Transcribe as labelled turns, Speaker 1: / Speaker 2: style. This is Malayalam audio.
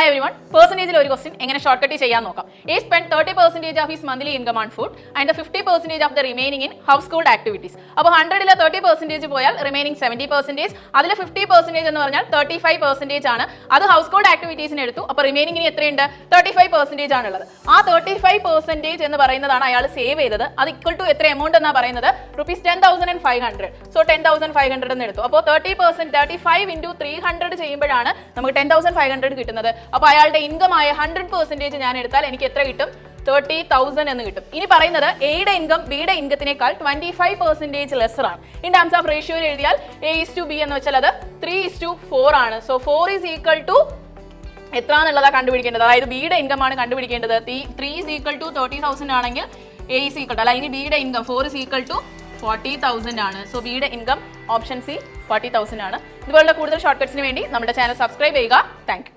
Speaker 1: Hi everyone, percentage ഒരു question എങ്ങനെ ഷോർട്ട്കട്ട് ചെയ്യാൻ നോക്കാം. A spent 30% of his monthly income on food and the 50% of the remaining in household activities. അപ്പോൾ 100ലെ 30% പോയാൽ റിമൈനിങ് 70%, അതിൽ 50% എന്ന് പറഞ്ഞാൽ 35% ആണ്. അത് ഹൗസ് ഹോൾഡ് ആക്ടിവിറ്റീസിന് എടുത്തു. അപ്പോൾ റിമൈനിങ്ങിന് എത്രയുണ്ട്? 35% ആണുള്ളത്. ആ 35% എന്ന് പറയുന്നതാണ് അയാൾ സേവ് ചെയ്തത്. അത് ഇക്വൽ ടു എത്ര എമൗണ്ട് എന്നാ പറയുന്നത്? ₹10,500. സോ 10,500 എന്ന് എടുത്തു. അപ്പോൾ 30% 35 into 300 ചെയ്യുമ്പോഴാണ് നമുക്ക് 10,500 കിട്ടുന്നത്. അപ്പോൾ അയാളുടെ ഇൻകം ആയ 100% ഞാൻ എടുത്താൽ എനിക്ക് എത്ര കിട്ടും? 30,000 എന്ന് കിട്ടും. ഇനി പറയുന്നത് എയുടെ ഇൻകം ബിയുടെ ഇൻകത്തിനേക്കാൾ 25% ലെസർ ആണ്. ഇൻ ടേംസ് ഓഫ് റേഷ്യോ എഴുതിയാൽ A:B എന്ന് വെച്ചാൽ അത് 3:4 ആണ്. സോ 4 is equal to എത്ര എന്നുള്ളതാണ് കണ്ടുപിടിക്കേണ്ടത്. അതായത് ബിയുടെ ഇൻകം ആണ് കണ്ടുപിടിക്കേണ്ടത്. 3 is equal to 30,000 ആണെങ്കിൽ A is equal to, അല്ല ഇനി ബിയുടെ ഇൻകം 4 is equal to 40,000 ആണ്. സോ ബിയുടെ ഇൻകം ഓപ്ഷൻ സി 40,000 ആണ്. ഇതുപോലുള്ള കൂടുതൽ ഷോർട്ട് കട്ട്സിന് വേണ്ടി നമ്മുടെ ചാനൽ സബ്സ്ക്രൈബ് ചെയ്യുക. Thank you.